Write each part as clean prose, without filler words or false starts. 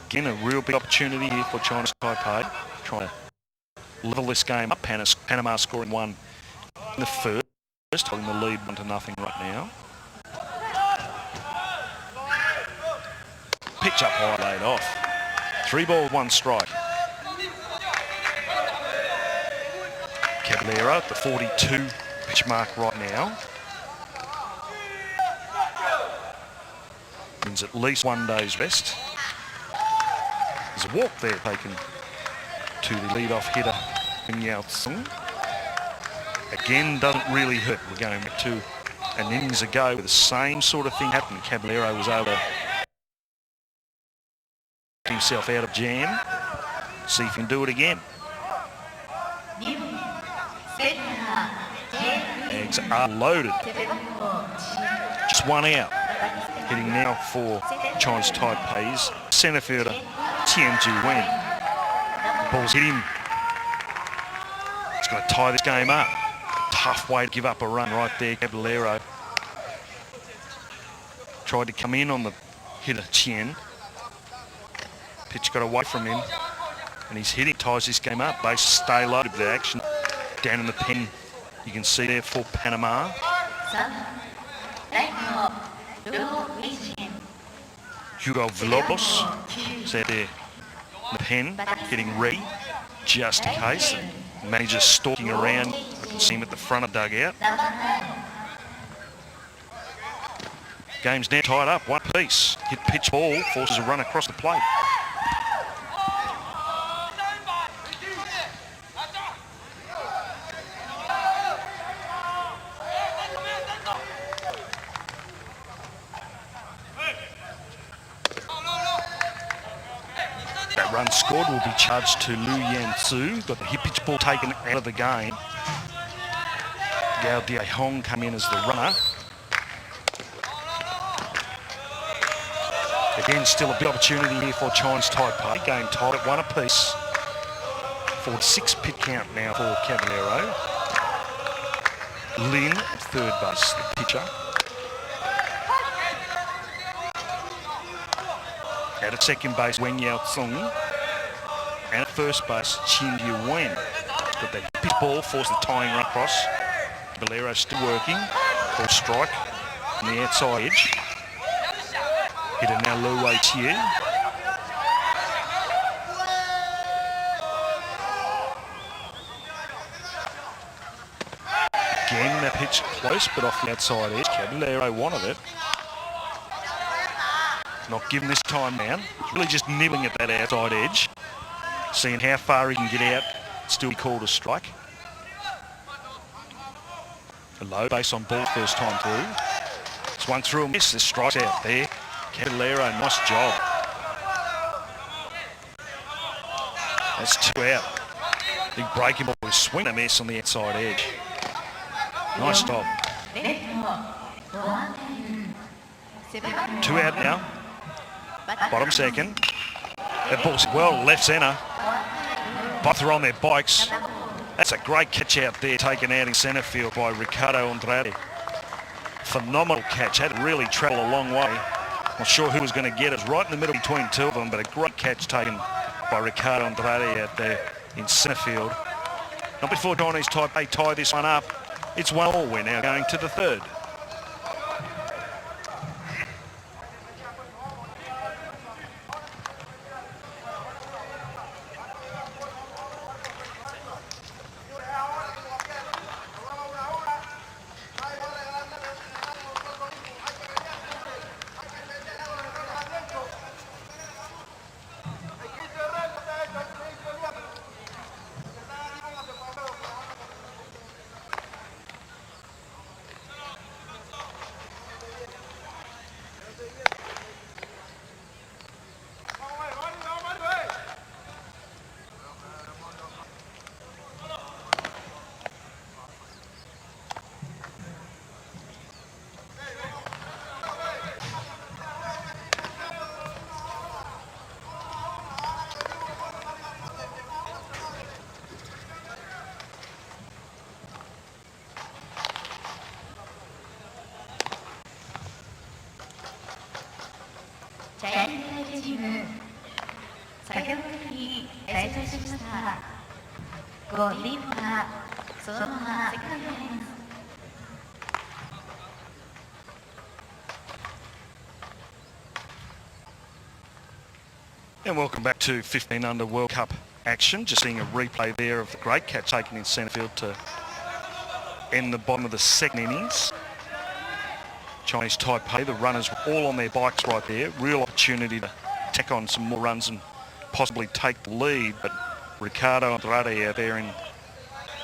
Again, a real big opportunity here for China's Taipei. Trying to level this game up. Panama scoring one in the first, holding the lead 1-0 right now. Pitch up high, laid off. 3 balls, 1 strike. Caballero at the 42 pitch mark right now. Means at least 1 day's rest. There's a walk there taken to the lead-off hitter, Nguyên. Again, doesn't really hurt. We're going back to an innings ago where the same sort of thing happened. Caballero was able to get himself out of jam. See if he can do it again. Eggs are loaded. Just 1 out. Hitting now for China's Taipei's centre fielder, Wen. Ball's hit him. It's going to tie this game up. Tough way to give up a run right there, Caballero. Tried to come in on the hitter, Chien. Pitch got away from him. And he's hitting, ties this game up. Bases stay loaded with the action. Down in the pen, you can see there for Panama. Hugo Villalobos is out there in the pen, getting ready, just in case. The manager's stalking around. You can see him at the front of the dugout. Game's now tied up, 1 piece. Hit pitch ball, forces a run across the plate. Run scored will be charged to Lu Yanzu. Got the hit pitch ball taken out of the game. Gao Dia Hong come in as the runner. Again, still a big opportunity here for China's Taipei. Game tied at 1 apiece. 4-6 pit count now for Caballero. Lin at third base, the pitcher. At second base, Wen Yaocong. And at first base, Chin Wen. Got that pitch ball, forced the tying run across. Caballero still working. Full strike on the outside edge. Hitter now Lu Wei Chiu. Again, that pitch close, but off the outside edge. Caballero wanted it. Not given this time down. Really just nibbling at that outside edge. Seeing how far he can get out. Still be called a strike. A low base on ball first time through. Swung through a miss. This strike's out there. Caballero, nice job. That's 2 out. Big breaking ball. Swing a miss on the outside edge. Nice stop. 2 out now. Bottom second. That ball's well left centre. Both are on their bikes. That's a great catch out there, taken out in centre field by Ricardo Andrade. Phenomenal catch. Had to really travel a long way. Not sure who was going to get it. It was right in the middle between 2 of them, but a great catch taken by Ricardo Andrade out there in centre field. Not before Chinese Taipei tie this one up. It's 1-1. We're now going to the third. 先ほどに退場しました。ごリンパそのままセカンドです。And welcome back to 15 under World Cup action. Just seeing a replay there of the great catch taken in centre field to end the bottom of the second innings. Chinese Taipei, the runners were all on their bikes right there. Real opportunity to tack on some more runs and possibly take the lead, but Ricardo Andrade out there in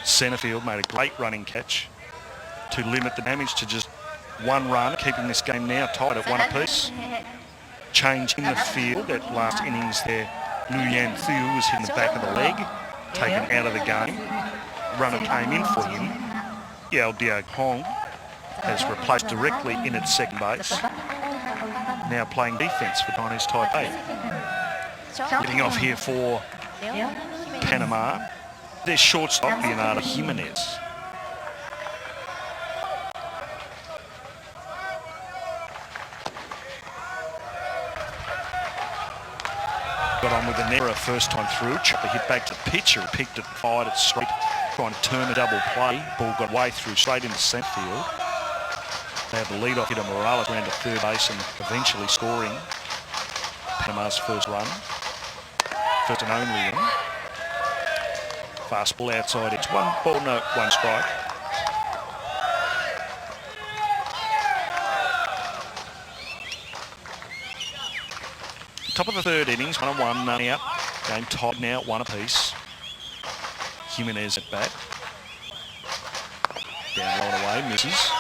centre field made a great running catch to limit the damage to just one run, keeping this game now tied at one apiece. Change in the field at last innings there. Lu Yan Thiu was hitting the back of the leg, taken out of the game. Runner came in for him. Yao Diao Hong has replaced directly in at second base. Now playing defence for Chinese Taipei. Getting off here for Panama. Their shortstop, Leonardo Jimenez. Got on with an error first time through. Chopper hit back to the pitcher, picked it, fired it straight, trying to turn a double play. Ball got way through straight into centre field. They had the lead-off hitter Morales ran to third base and eventually scoring Panama's first run. First and only one. Fast ball outside. It's 1 ball, no, 1 strike. Top of the third innings, 1-1, none out. Game tied now, 1 apiece. Jimenez at bat. Down low and away, misses.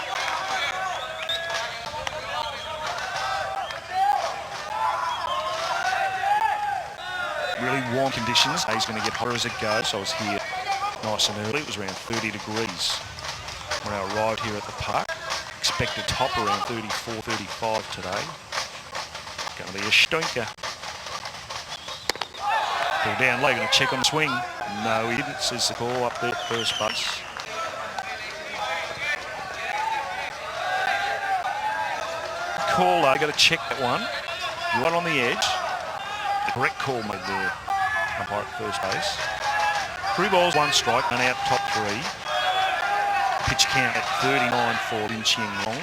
Really warm conditions. He's going to get hotter as it goes, so I was here nice and early. It was around 30 degrees when I arrived here at the park. Expected top around 34, 35 today. Going to be a stinker. Pull down low, going to check on the swing. No, he didn't, says the call up there at first base. Call, got to check that one. Right on the edge. The correct call made there. Umpire at first base. 3 balls, 1 strike, none out, top 3. Pitch count at 39 for Lin Ching Long.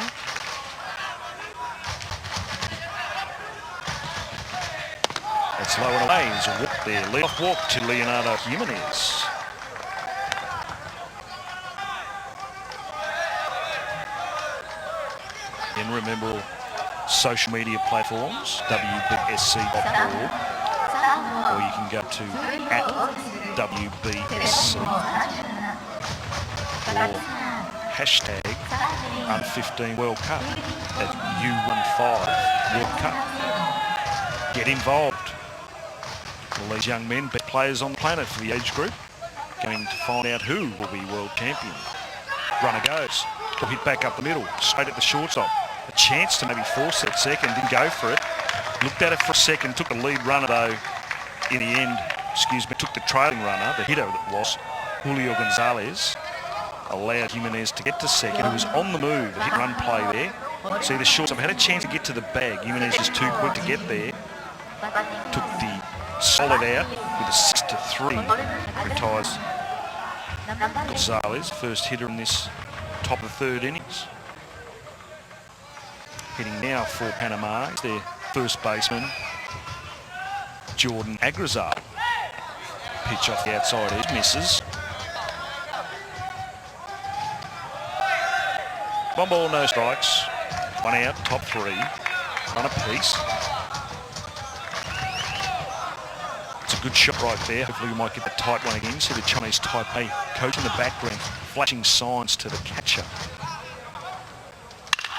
That's low and away. There's a walk there. Lead-off walk to Leonardo Jimenez. And remember all social media platforms, wbsc.org, or you can go to @WBSC or hashtag #15 World Cup at U15 World Cup. Get involved. All these young men, best players on the planet for the age group, going to find out who will be world champion. Runner goes. Will hit back up the middle, straight at the shortstop. A chance to maybe force it second, didn't go for it. Looked at it for a second, took the lead runner though. In the end, took the trailing runner, the hitter that was, Julio Gonzalez. Allowed Jimenez to get to second, who was on the move. The hit run play there. See the shortstop had a chance to get to the bag. Jimenez was too quick to get there. Took the solid out with a 6-3. Retires Gonzalez, first hitter in this top of the third innings. Hitting now for Panama is their first baseman, Jordan Agrazar. Pitch off the outside edge, misses. 1 ball, no strikes. 1 out, top 3. 1 apiece. It's a good shot right there. Hopefully we might get the tight one again. See the Chinese Taipei coach in the background, flashing signs to the catcher.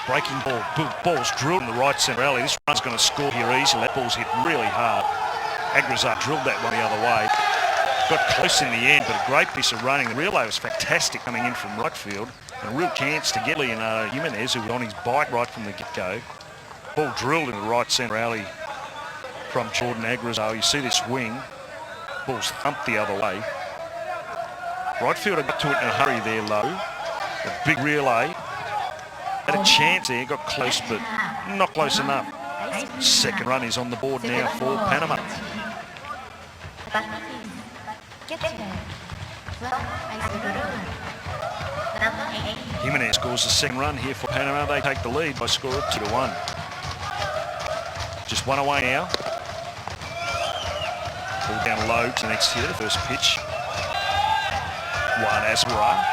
Breaking ball. Ball's drilled in the right centre alley. This run's going to score here easily. That ball's hit really hard. Agrazar drilled that one the other way. Got close in the end, but a great piece of running. The relay was fantastic coming in from right field. And a real chance to get Leonardo Jimenez, who was on his bike right from the get-go. Ball drilled in the right centre alley from Jordan Agrazar. You see this wing. Ball's thumped the other way. Right fielder got to it in a hurry there low. A big relay. Had a chance there, got close, but not close enough. Second run is on the board now for Panama. Jimenez scores the second run here for Panama. They take the lead by a score of 2-1. Just one away now. Ball down low to the next hitter, first pitch. One Asbara.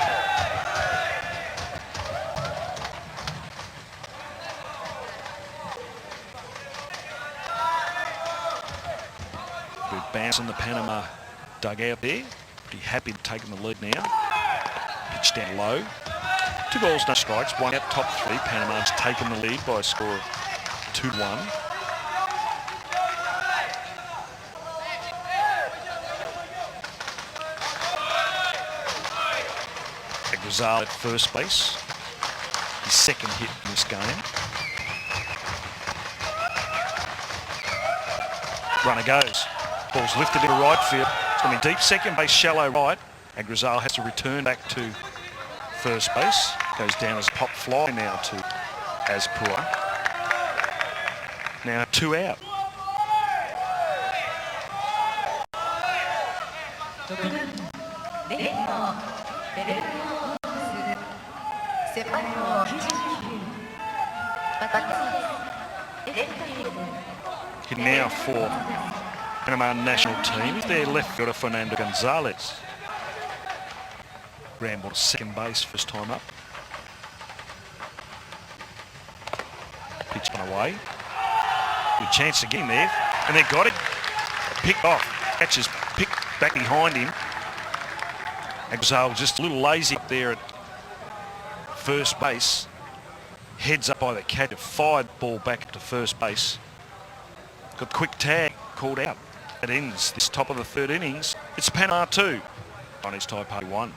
Good bounce in the Panama dugout there. Pretty happy to taking the lead now. Pitch down low. 2 balls, no strikes. One out, top 3. Panama's taken the lead by a score of 2-1. Agrazal at first base. His second hit in this game. Runner goes. Ball's lifted into right field. It's going to be deep second base, shallow right. Agrazal has to return back to first base. Goes down as pop fly now to Aspura. Now 2 out. Hit now for Panama national team is their left fielder Fernando Gonzalez. Ground ball to second base first time up. Pitch on away. Good chance to get him there. And they got it. Picked off. Catches picked back behind him. Agrazal just a little lazy up there at first base. Heads up by the catch. Fired ball back to first base. Got quick tag called out. It ends this top of the third innings. It's Panama 2. Chinese Taipei 1.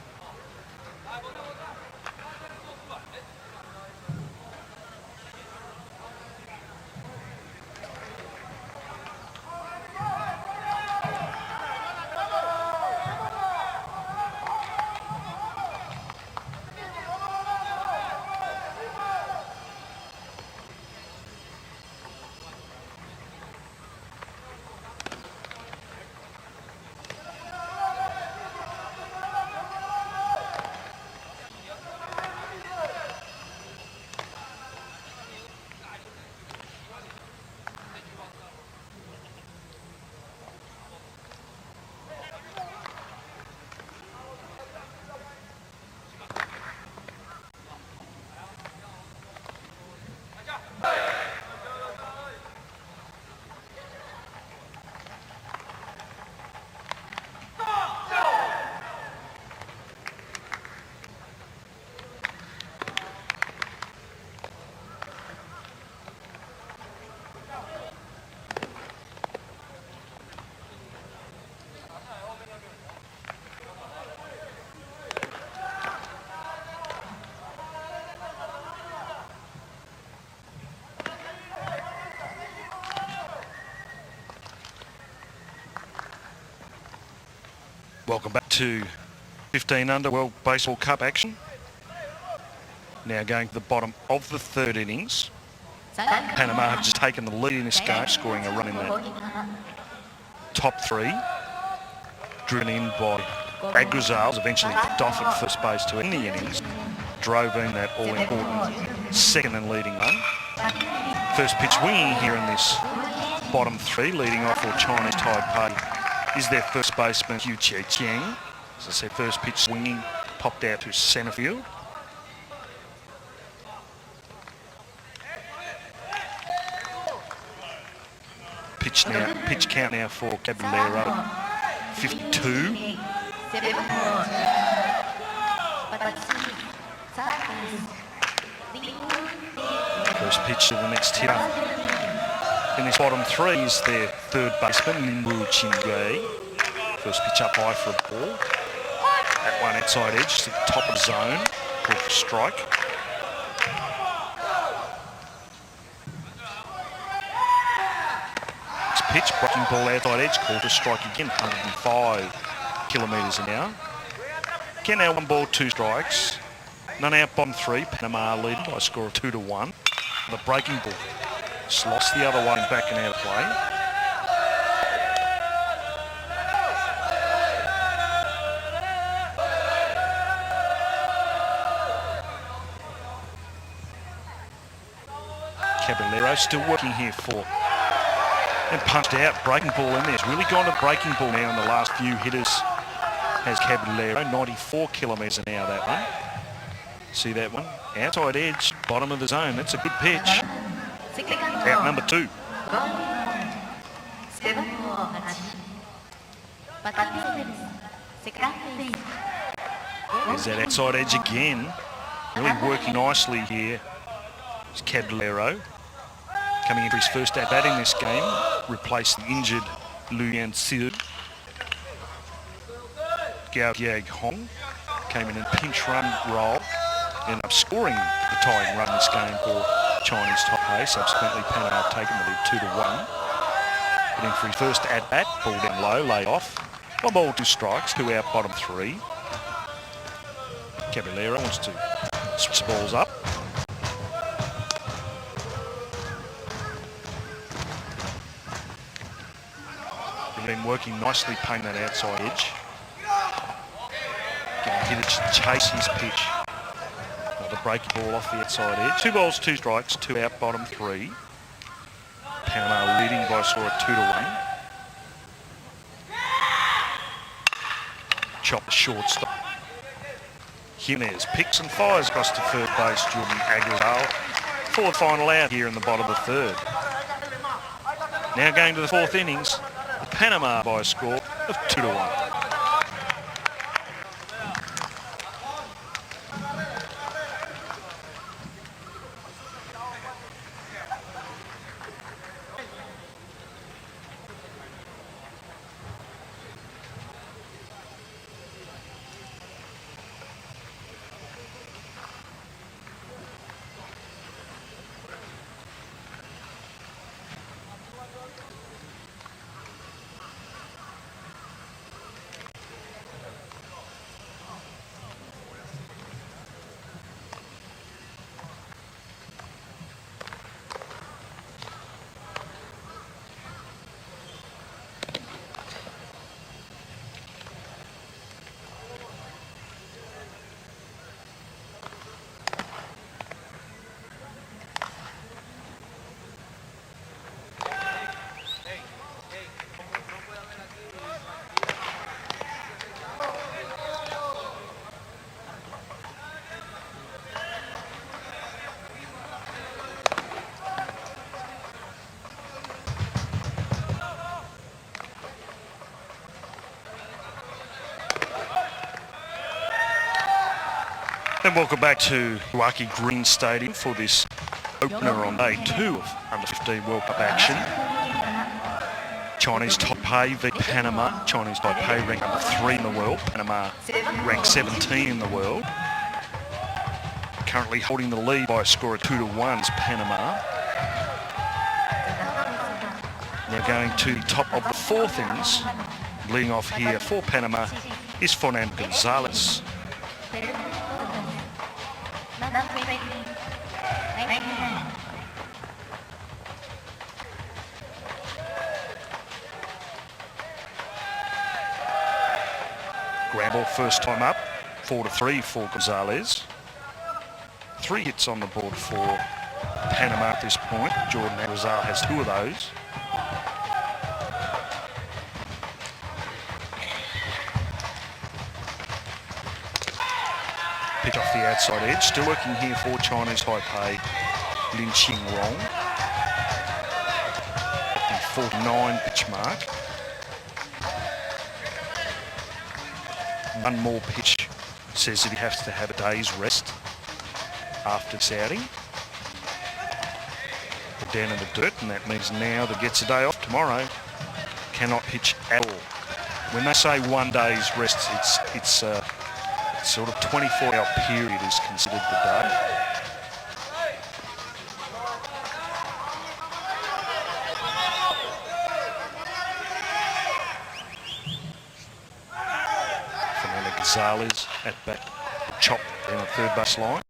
Welcome back to 15 under World Baseball Cup action. Now going to the bottom of the third innings. Panama have just taken the lead in this game, scoring a run in that top 3. Driven in by Agrazal, eventually picked off at first base to end the innings. Drove in that all-important second and leading run. First pitch winging here in this bottom 3, leading off for Chinese Taipei is their first baseman, Hu Chiang. As I said, first pitch swinging, popped out to centre field. Pitch count now for Caballero, 52. First pitch to the next hitter. In this bottom 3 is their third baseman, Linwu Chingwei. First pitch up high for a ball. At one outside edge to the top of the zone, called for strike. This pitch, breaking ball outside edge, called for strike again, 105 kilometres an hour. Again now 1 ball, 2 strikes. None out, bottom 3. Panama leading by a score of 2-1. The breaking ball. Slots the other way and back and out of play. Caballero still working here for. And punched out, breaking ball in there. It's really gone to breaking ball now in the last few hitters. Has Caballero, 94 kilometres an hour that one. See that one? Outside edge, bottom of the zone. That's a good pitch. Out number 2. There's that outside edge again. Really working nicely here. It's Caballero. Coming into his first at-bat in this game. Replaced the injured Luyan Sil. Gao Giag Hong came in pinch run role. Ended up scoring the tying run this game for Chinese Taipei. Subsequently, Panama have taken the lead 2-1. But in for his first at-bat, ball down low, laid off. 1 ball, 2 strikes, 2 out, bottom 3. Caballero wants to switch balls up. They've been working nicely, paying that outside edge. Getting hit to chase his pitch. Another breaking ball off the outside edge. 2 balls, 2 strikes, 2 out, bottom 3. Panama leading by a score of 2-1. Chop the shortstop. Jimenez picks and fires across to third base. Jordan Aguilar for the final out here in the bottom of the 3rd. Now going to the 4th innings. Panama by a score of 2-1. And welcome back to Waikiki Green Stadium for this opener on day 2 of Under-15 World Cup action. Chinese Taipei v Panama. Chinese Taipei ranked number 3 in the world. Panama ranked 17 in the world. Currently holding the lead by a score of 2-1 is Panama. Now going to the top of the 4th innings. Leading off here for Panama is Fernando Gonzalez. Ground ball first time up, 4-3 for Gonzalez. 3 hits on the board for Panama at this point. Jordan Aguilar has 2 of those. Pitch off the outside edge, still working here for Chinese Taipei, Lin Ching Rong. At the 49 pitch mark. 1 more pitch says that he has to have a day's rest after this outing. Put down in the dirt, and that means now that gets a day off tomorrow. Cannot pitch at all. When they say 1 day's rest, it's sort of 24-hour period is considered the day. Gonzalez at bat, chop down the third base line.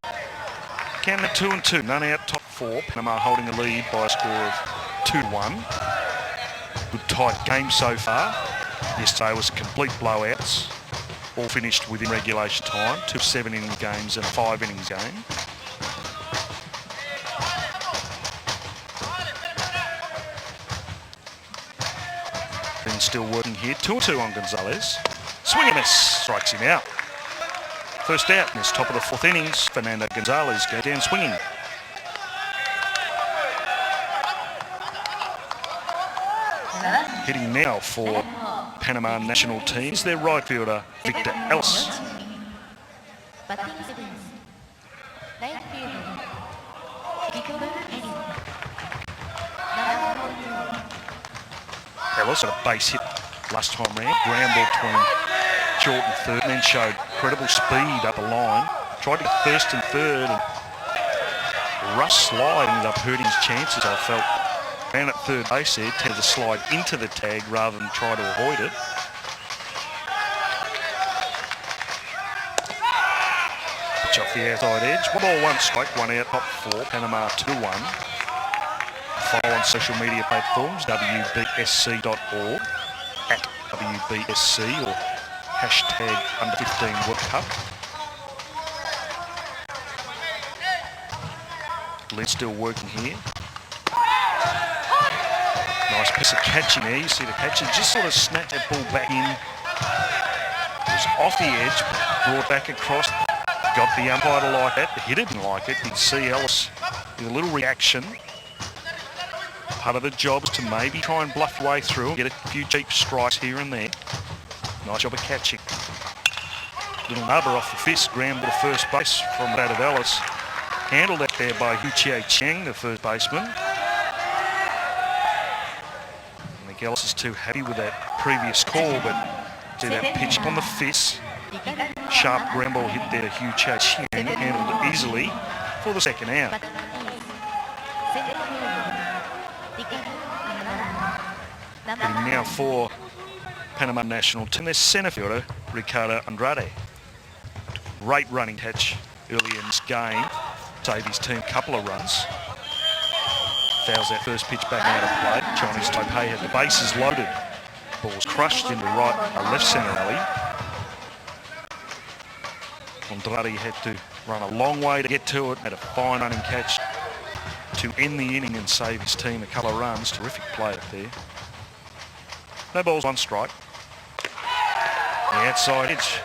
Count at 2-2, none out, top 4. Panama holding the lead by a score of 2-1. Good tight game so far. Yesterday was a complete blowouts. All finished within regulation time. 2 7-inning games and a 5 innings game. still working here. 2-2 on Gonzalez. Swing and miss. Strikes him out. First out in this top of the fourth innings. Fernando Gonzalez goes down swinging. Hitting now for Panama national team is their right fielder, Victor Ellis. Ellis got a base hit last time round. Ground ball between short and third, and then showed incredible speed up the line. Tried to get first and third, and rush slide ended up hurting his chances, I felt. Ran at third base there, tended to slide into the tag rather than try to avoid it. Pitch off the outside edge. 1 ball, 1 strike, 1 out, top 4. Panama 2-1. Follow on social media platforms, wbsc.org, at WBSC, or hashtag under-15 World Cup. Lee's still working here. Nice piece of catching there. You see the catcher just sort of snatched that ball back in. It was off the edge, brought back across. Got the umpire to like that. He didn't like it. You can see Ellis with a little reaction. Part of the job is to maybe try and bluff your way through and get a few cheap strikes here and there. Nice job of catching. Little nubber off the fist, ground ball to first base from that of Ellis. Handled that there by Hu Chang, the first baseman. I think Ellis is too happy with that previous call, but see that pitch on the fist. Sharp ground ball hit there to Hu Chang, handled it easily for the second out. Hitting now for Panama national team, their centre fielder, Ricardo Andrade. Great running catch early in this game. Saved his team a couple of runs. Fouls that first pitch back out of play. Chinese Taipei had the bases loaded. Ball was crushed into left centre alley. Andrade had to run a long way to get to it. Had a fine running catch to end the inning and save his team a couple of runs. Terrific play up there. No balls, 1 strike. The outside edge.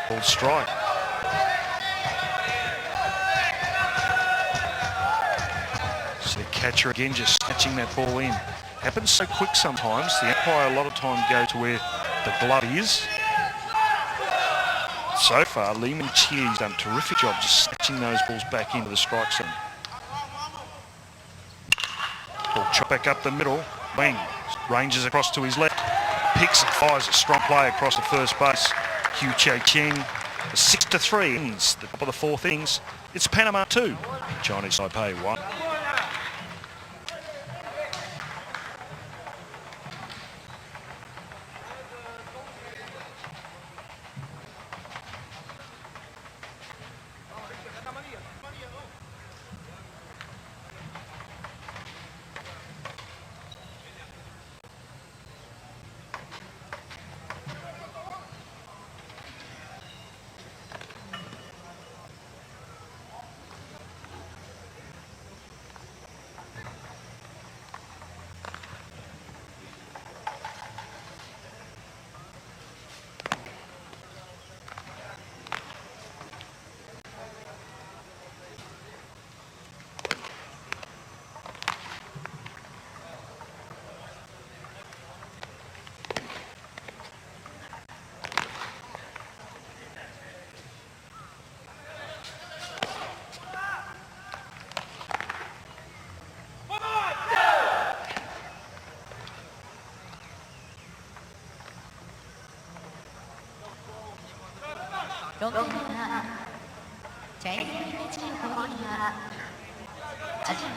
Ball strike. So the catcher again just snatching that ball in. Happens so quick sometimes. The umpire a lot of time goes to where the glove is. So far, Lehman Chia's done a terrific job just snatching those balls back into the strike zone. Ball chopped back up the middle. Wing. Ranges across to his left. Picks and fires a strong play across the first base. Hu Chang. 6-3 ends the top of the fourth innings. It's Panama 2. Chinese Taipei 1.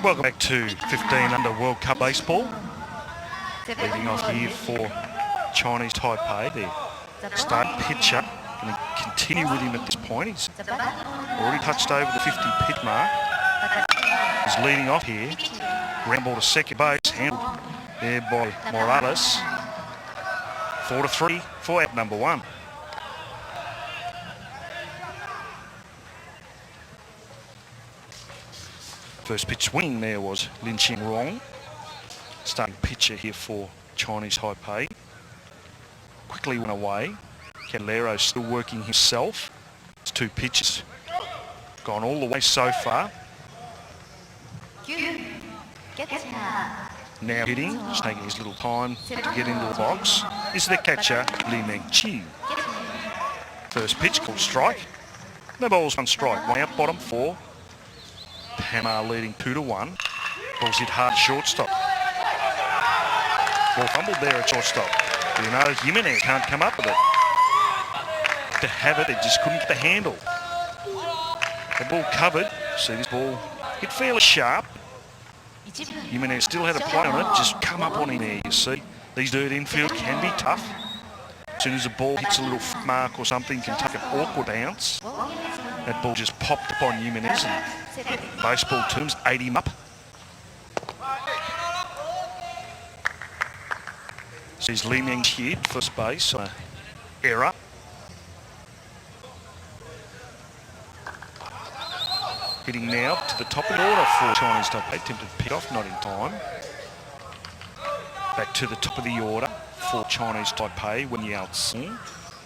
Welcome back to 15 under World Cup baseball. Leading off here for Chinese Taipei. Their starting pitcher going to continue with him at this point. He's already touched over the 50 pitch mark. He's leading off here. Ground ball to second base, handled there by Morales. 4-3 for out number 1. First pitch swing there was Lin Ching Rong. Starting pitcher here for Chinese Taipei. quickly went away. Caballero still working himself. It's 2 pitches. Gone all the way so far. Now hitting, just taking his little time to get into the box, is the catcher, Li Mengqi. First pitch called strike. No balls, 1 strike. 1 out, bottom 4. Panama leading 2-1. Ball's hit hard shortstop. Ball fumbled there at shortstop. You know, Jimenez can't come up with it. To have it, they just couldn't get the handle. The ball covered. See this ball hit fairly sharp. Jimenez still had a play on it, just come up on him there, you see. These dirt infield can be tough. As soon as the ball hits a little mark or something, can take an awkward bounce. That ball just popped up on Jimenez and baseball terms, ate him up. Sees Li Mengqi at first base, error. Hitting now to the top of the order for Chinese Taipei. Attempted pick off, not in time. Back to the top of the order for Chinese Taipei. Wen Yao Tsing.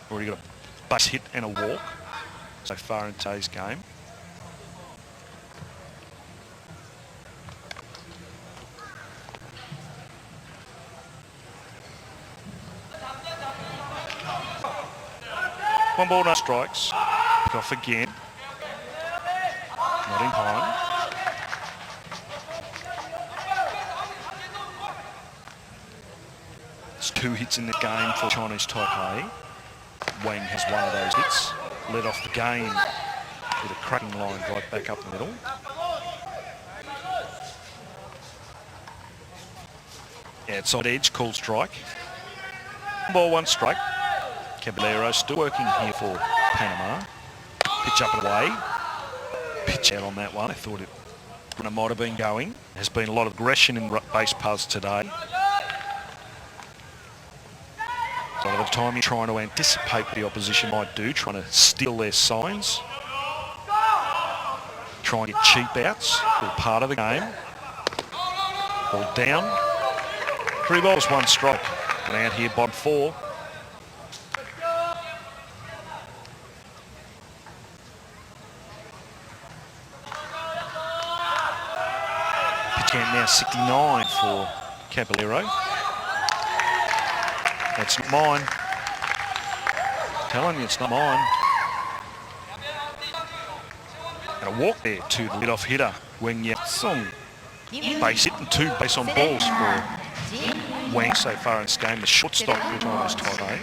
Already got a base hit and a walk so far in today's game. One ball, no strikes. Pick off again. Not in time. It's 2 hits in the game for Chinese Taipei. Wang has one of those hits. Led off the game with a cracking line right back up the middle. Outside edge, called strike. 1 ball, 1 strike. Caballero still working here for Panama. Pitch up and away. Pitch out on that one. I thought it might have been going. There's been a lot of aggression in base paths today. So a lot of the time you're trying to anticipate what the opposition might do, trying to steal their signs. Try and get cheap outs. All part of the game. Ball down. 3 balls, 1 strike. And out here, bottom 4. Count now 69 for Caballero. That's not mine. Telling you it's not mine. And a walk there to the lead-off hitter, Wen Yao Tsing. Base hit and 2 base on balls for Wang so far in this game. The shortstop for Chinese Taipei.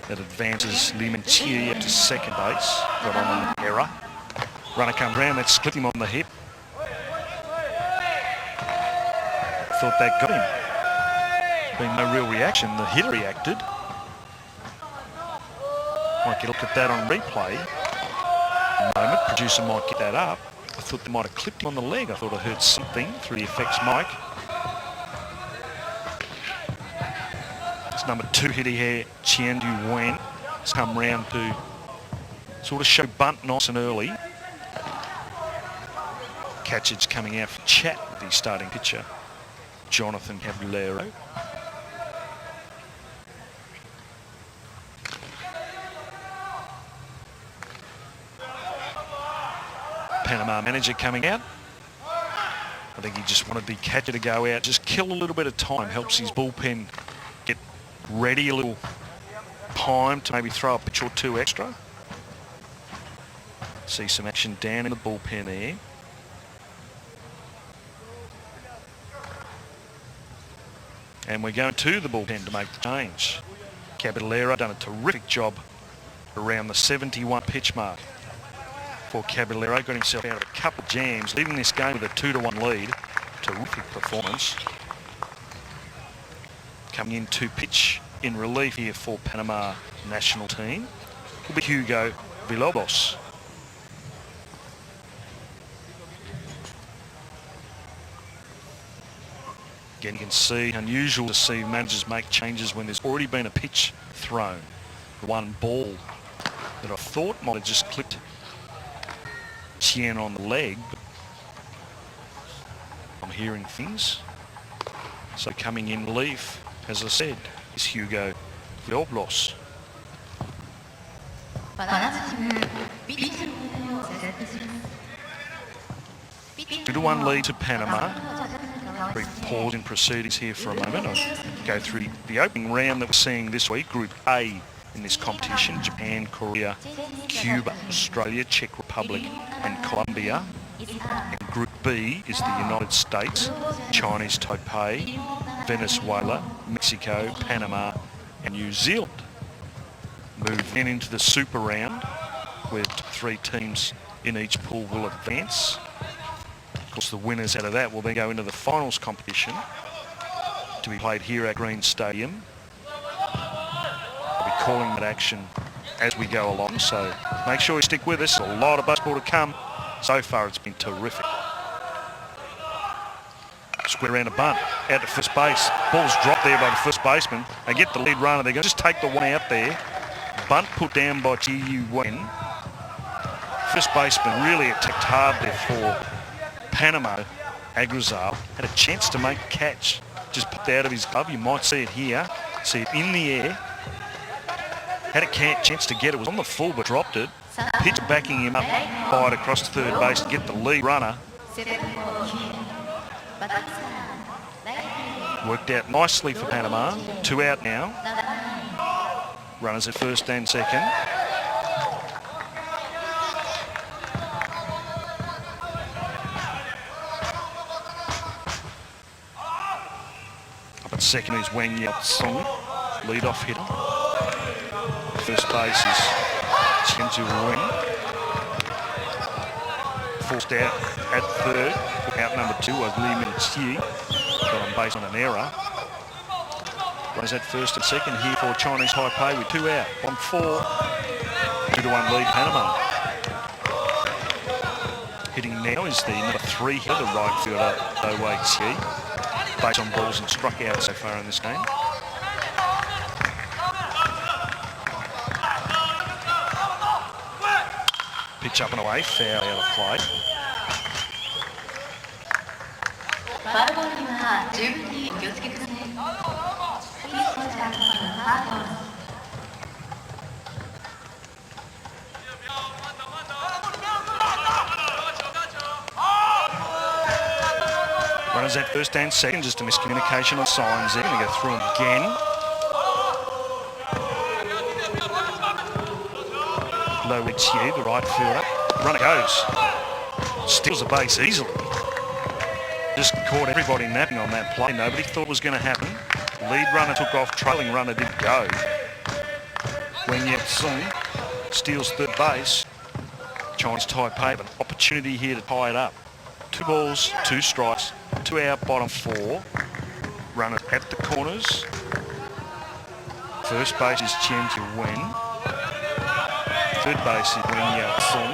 That advances Li Mengqi up to second base. Got on an error. Runner comes round, that split him on the hip. Thought that got him. Been no real reaction. The hitter reacted. Might get a look at that on replay. In a moment, producer might get that up. I thought they might have clipped him on the leg. I thought I heard something through the effects mic. It's number 2 hitter here, Qian Du Wen. It's come round to sort of show bunt nice and early. Catchage coming out for chat with the starting pitcher, Jonathan Caballero. Panama manager coming out. I think he just wanted the catcher to go out, just kill a little bit of time, helps his bullpen get ready a little time to maybe throw a pitch or 2 extra. See some action down in the bullpen there. And we're going to the bullpen to make the change. Caballero done a terrific job around the 71 pitch mark. For Caballero, got himself out of a couple of jams, leaving this game with a 2-1 lead. Terrific performance. Coming in to pitch in relief here for Panama national team will be Hugo Villalobos. Again, you can see, unusual to see managers make changes when there's already been a pitch thrown. The 1 ball that I thought might have just clipped Qian on the leg. I'm hearing things. So coming in relief, as I said, is Hugo Villalobos. バランスチームピッチの方を設定します。 2-1 lead to Panama. Very pause in proceedings here for a moment. I'll go through the opening round that we're seeing this week. Group A in this competition: Japan, Korea, Cuba, Australia, Czech Republic and Colombia. And Group B is the United States, Chinese Taipei, Venezuela, Mexico, Panama and New Zealand. Move then into the super round, where 3 teams in each pool will advance. Of course, the winners out of that will then go into the finals competition to be played here at Green Stadium. I'll be calling that action as we go along, so make sure you stick with us. A lot of baseball to come. So far, it's been terrific. Square around a bunt, out to first base. Ball's dropped there by the first baseman. They get the lead runner. They're going to just take the one out there. Bunt put down by Jiu Wen. First baseman really attacked hard there for Panama. Agrazal had a chance to make a catch. Just popped out of his glove. You might see it here. See it in the air. Had a chance to get it. Was on the full but dropped it. Pitch backing him up, fired across to third base to get the lead runner. Worked out nicely for Panama. 2 out now. Runners at first and second. Up at second is Wang Yao-Song, lead-off hitter. First base is Chen Zhu-Wen. Forced out at third. Out number 2 was Li Min-Chi. Got on base on an error. Runners at first and second here for Chinese Taipei with 2 out. On 4. 2-1 lead Panama. Hitting now is the number 3 hitter, the right fielder, Do Wei Qi. Base on balls and struck out so far in this game. Pitch up and away, foul out of play. Runners at first and second, just a miscommunication on signs there. Going to go through them again. Lo Wei-Qi, the right fielder. Runner goes. Steals the base easily. Just caught everybody napping on that play. Nobody thought it was going to happen. Lead runner took off, trailing runner didn't go. Wang Yao-Song steals third base. Chinese Taipei have an opportunity here to tie it up. 2 balls, 2 strikes, 2 out, bottom 4. Runners at the corners. First base is Chen Zhu-Wen. Third base is Wang Yao-Song.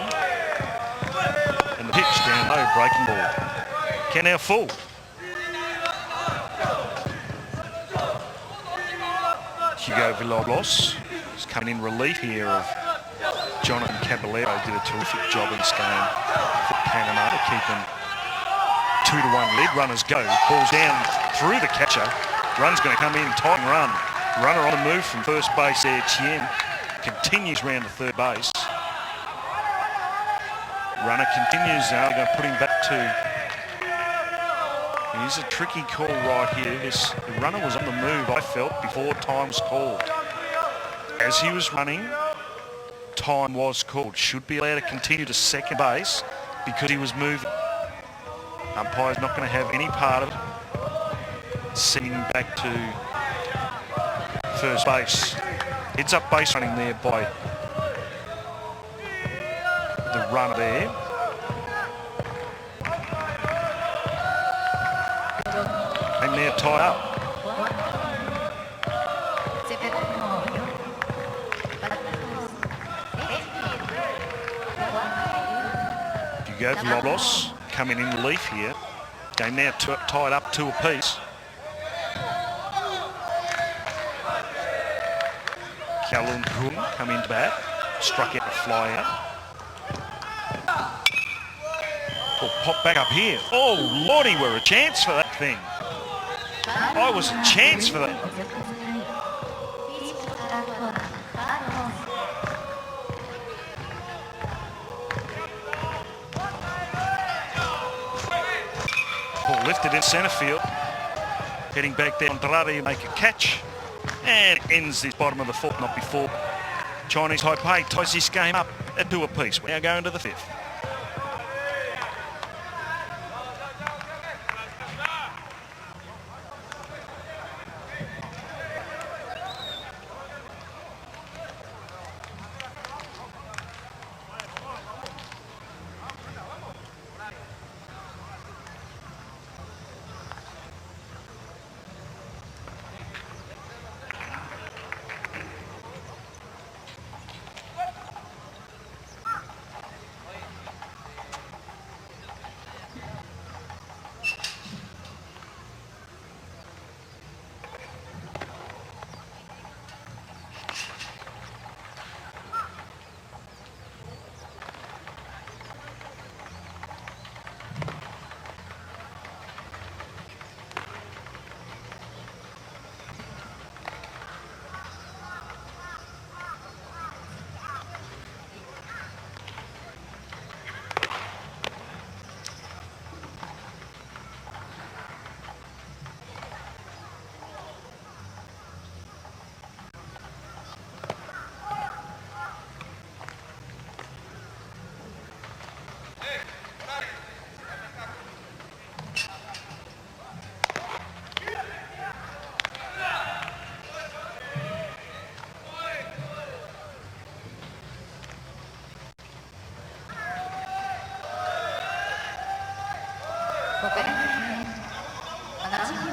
And the pitch down low, breaking ball. Can now full. Hugo Villalobos is coming in relief here of Jonathan Caballero. Did a terrific job in this game for Panama to keep them 2-1 lead. Runners go. Ball's down through the catcher. Run's going to come in, tying run. Runner on the move from first base there, Chien. Continues round to third base. Runner continues now. They're going to put him back to... Here's a tricky call right here. The runner was on the move, I felt, before time was called. As he was running, time was called. Should be allowed to continue to second base because he was moving. Umpire's not going to have any part of it. Sending him back to first base. Heads up base running there by the runner there. And they're tied up. Hugo Villalobos coming in relief here. Game now tied up 2 apiece. Kowloon Kun come into bat. Struck out a fly out. Will pop back up here. Oh, Lordy, we're a chance for that thing. I was a chance for that. Ball lifted in centre field. Getting back there, Andrade make a catch. And ends this bottom of the fourth, not before. Chinese Taipei ties this game up at 2 apiece. We're now going to the 5th.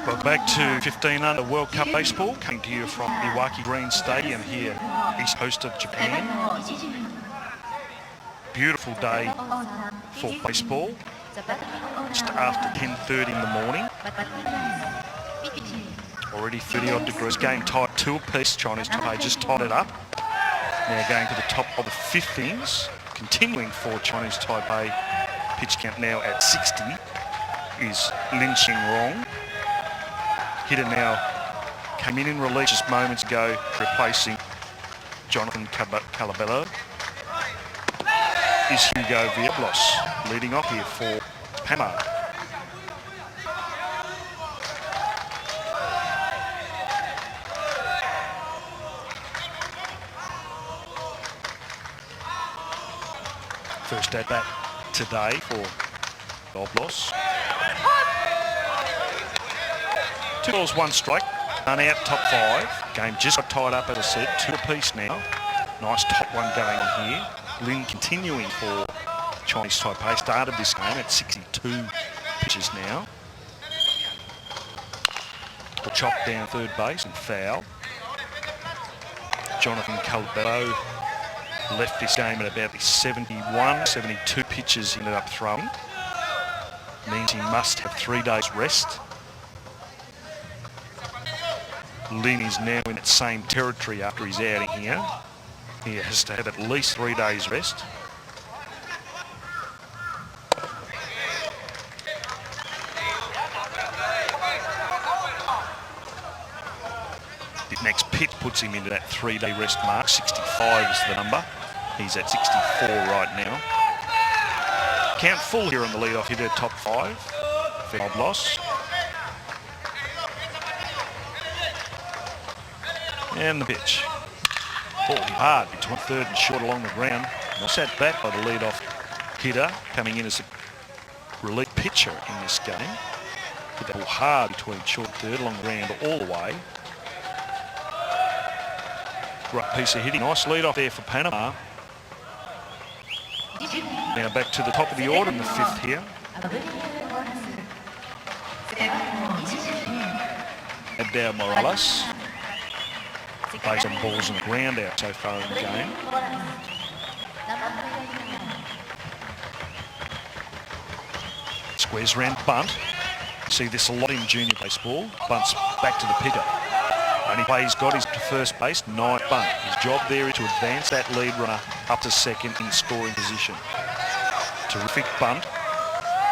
Welcome back to 15 Under World Cup Baseball, coming to you from Iwaki Green Stadium here, east coast of Japan. Beautiful day for baseball, just after 10:30 in the morning. Already 30 odd degrees, game tied 2 apiece. Chinese Taipei just tied it up. Now going to the top of the 5th innings, continuing for Chinese Taipei. Pitch count now at 60 is Lin Xingrong. Hitter now came in relief just moments ago, replacing Jonathan Calabello. Is Hugo Villalobos leading off here for Panama. First at bat today for Villalobos. 2 balls, 1 strike, none out, top 5. Game just got tied up, as I said, 2 apiece now. Nice top one going on here. Lin continuing for Chinese Taipei. Started this game at 62 pitches now. A chop down third base and foul. Jonathan Calabello left this game at about the 72 pitches he ended up throwing. Means he must have 3 days rest. Lin is now in that same territory after his outing here. He has to have at least 3 days rest. The next pit puts him into that 3-day rest mark. 65 is the number. He's at 64 right now. Count full here on the leadoff hitter, top 5. Villalobos. And the pitch. Ball hard between third and short along the ground. Now sat back by the leadoff hitter, coming in as a relief pitcher in this game. Hit that ball hard between short and third along the ground all the way. Great piece of hitting. Nice lead off there for Panama. Now back to the top of the order in the 5th here. Adao Morales. Based on balls on the ground out so far in the game. Squares round bunt. You see this a lot in junior baseball. Bunts back to the picker. Only play he's got is to first base, nice bunt. His job there is to advance that lead runner up to second in scoring position. Terrific bunt.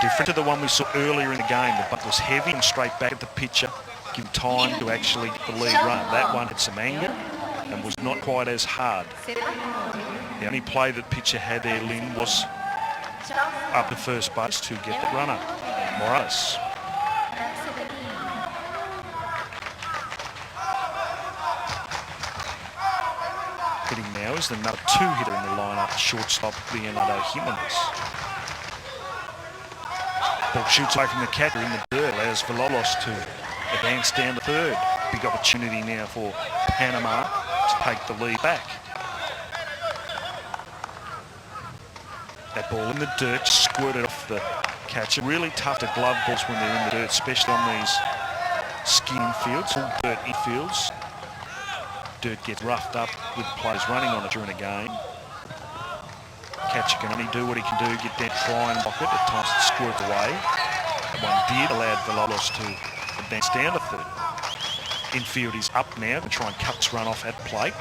Different to the one we saw earlier in the game. The bunt was heavy and straight back at the pitcher. give time to actually get the lead run. That one had some anger and was not quite as hard. The only play that pitcher had there, Lynn, was up to first base to get the runner, Morales. Hitting now is the number 2 hitter in the lineup, shortstop Leonardo Jimenez. Ball shoots away from the catcher in the dirt, allows Valolos to advance down to third. Big opportunity now for Panama to take the lead back. That ball in the dirt, squirted off the catcher. Really tough to glove balls when they're in the dirt, especially on these skin infields, all dirt infields. Dirt gets roughed up with players running on it during a game. Catcher can only do what he can do, get down, try and block it. At times it squirts away. That one did, allowed Valolos to advance down to third. Infield is up now to try and cut this run off at plate.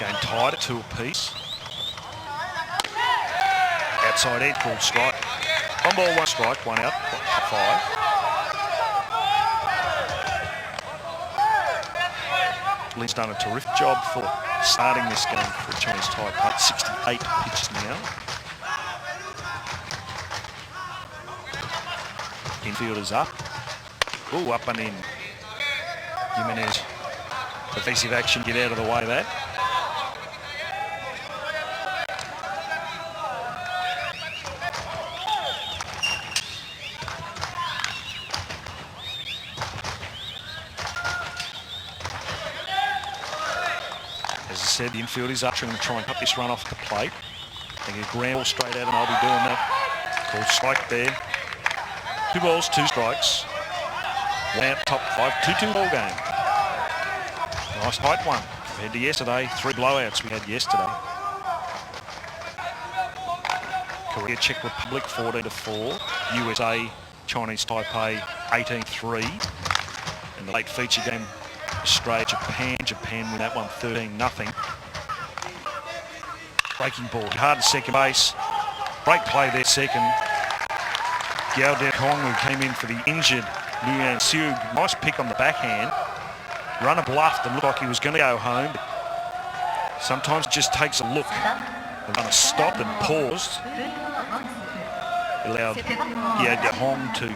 Game tied at 2 apiece. Outside edge, ball strike. 1 ball, 1 strike, 1 out, 5. Lynn's done a terrific job for starting this game for Chinese Taipei. 68 pitches now. Infielders up. Ooh, up and in. Jimenez, evasive action, get out of the way of that. As I said, the infield is up, trying to try and cut this run off the plate. They get a ground ball straight at him, I'll be doing that. Called strike there. 2 balls, 2 strikes. 1 out, top 5, 2-2 ball game. Nice tight one compared to yesterday. 3 blowouts we had yesterday. Korea, Czech Republic 14-4. USA, Chinese Taipei 18-3. And the late feature game, Australia, Japan with that one 13-0. Breaking ball, hard to second base. Great play there second. Gao De Kong, who came in for the injured Lian Siu. Nice pick on the backhand. Runner bluffed and looked like he was going to go home. Sometimes it just takes a look. The runner stopped and paused. Allowed Gao De Kong to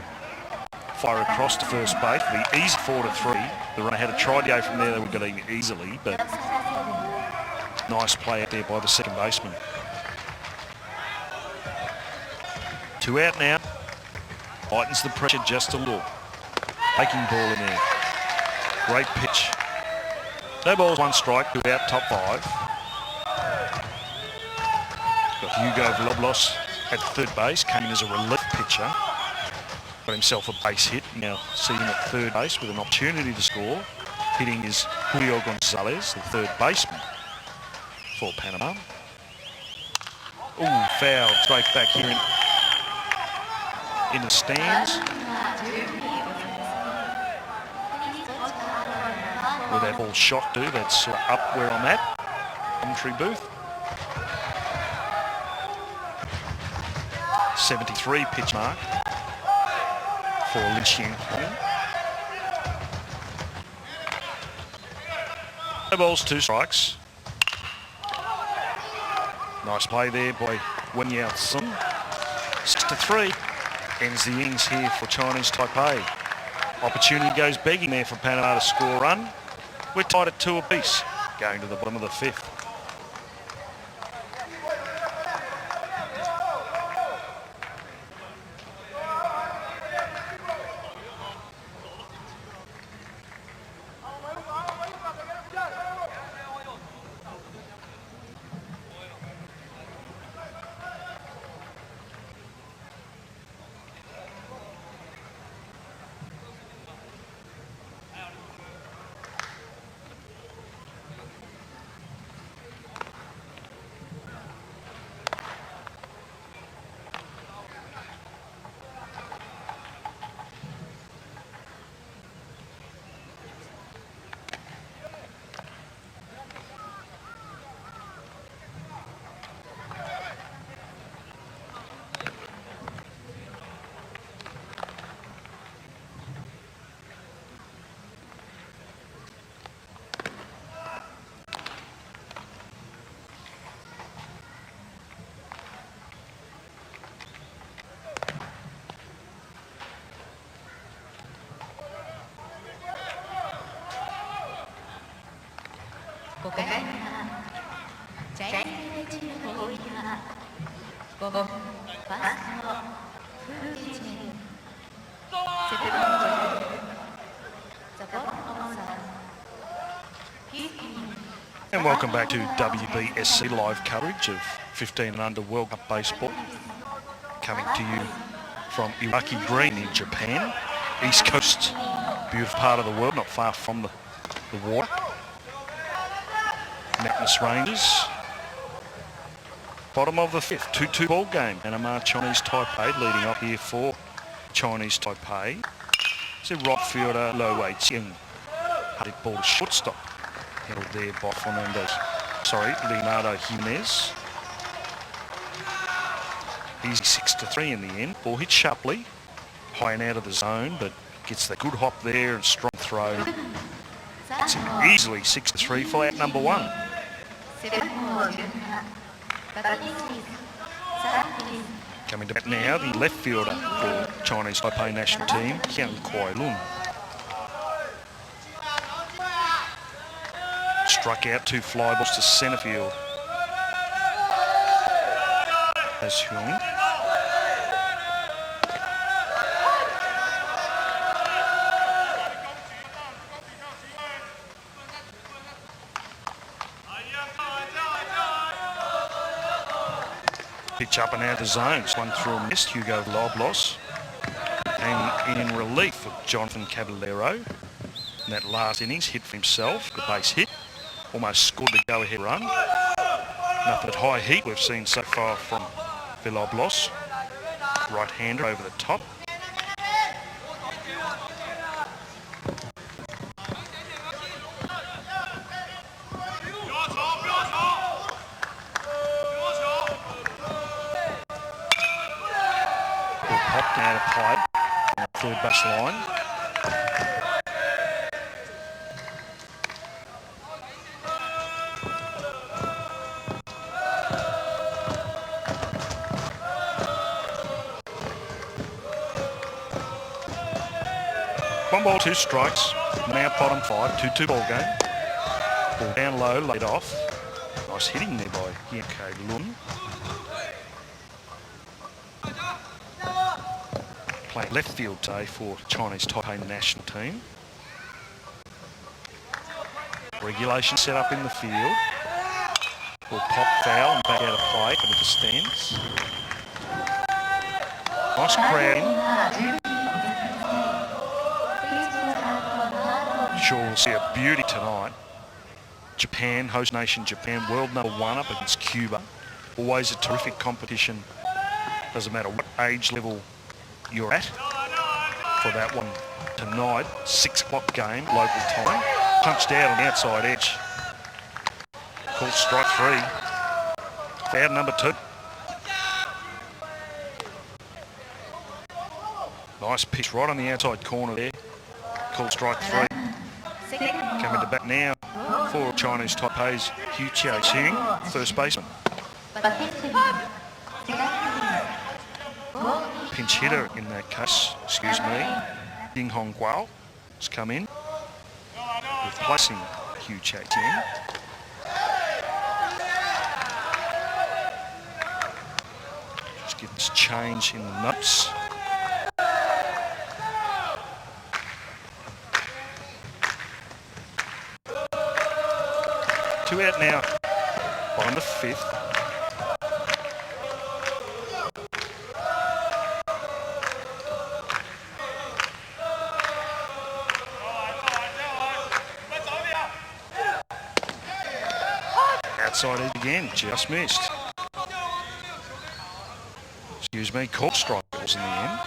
fire across to first base for the easy 4-3. The runner had a try to go from there, they would get it easily, but nice play out there by the second baseman. 2 out now. Lightens the pressure just a little. Taking ball in there. Great pitch. No balls, 1 strike, 2 out, top 5. Got Hugo Valolos at third base, came in as a relief pitcher. Got himself a base hit. Now see him at third base with an opportunity to score. Hitting is Julio Gonzalez, the third baseman for Panama. Ooh, foul straight back here in the stands. Where that ball shot to, that's up where I'm at, commentary booth. 73 pitch mark for Lin Xianghong. No balls, 2 strikes. Nice play there by Wen Yao Sun. 6-3 ends the innings here for Chinese Taipei. Opportunity goes begging there for Panama to score a run. We're tied at 2 apiece, going to the bottom of the 5th. 5番ファーストの風景地面セブンザボットオンサー And welcome back to WBSC live coverage of 15 and under World Cup baseball. Coming to you from Iwaki Green in Japan, East Coast, beautiful part of the world, not far from the water. Mountainous ranges. Bottom of the fifth, 2-2 ball game. Myanmar Chinese Taipei leading off here for Chinese Taipei. So right fielder Lo Wei Chiang. Had it ball to shortstop. Handled there by Leonardo Jimenez. Easy 6-3 in the end. Ball hit sharply, high and out of the zone, but gets that good hop there and strong throw. It's easily 6-3 for out number one. Coming to bat now, the left fielder for Chinese Taipei national team, Hiang Kwai Lun. Struck out 2 fly balls to centre field. As Hyung. Pitch up and out of the zone. Swung through a missed. Hugo Loblos. And in relief for Jonathan Caballero. In that last innings, hit for himself. The base hit. Almost scored the go-ahead run. Nothing but high heat we've seen so far from Villalobos. Right-hander over the top. Ball popped out of play on the third base line. One ball, 2 strikes. Now bottom 5, 2-2 ball game. Ball down low, laid off. Nice hitting there by Hiang Kwai Lun. Playing left field today for Chinese Taipei national team. Regulation set up in the field. Ball pop foul and back out of play into the stands. Nice crowd. Sure we'll see a beauty tonight. Japan, host nation Japan, world number 1 up against Cuba. Always a terrific competition. Doesn't matter what age level you're at. For that one tonight, 6 o'clock game, local time. Punched out on the outside edge. Called strike 3. Foul number 2. Nice pitch right on the outside corner there. Called strike 3. Coming to bat now for Chinese Taipei's Hu Chia-Ching, first baseman. Pinch hitter in that case, Ding Hong Guao has come in, replacing Hu Chia-Ching. Just getting this change in the notes. Two out now, bottom of 5th. Outside it again, just missed. Called strike balls in the end.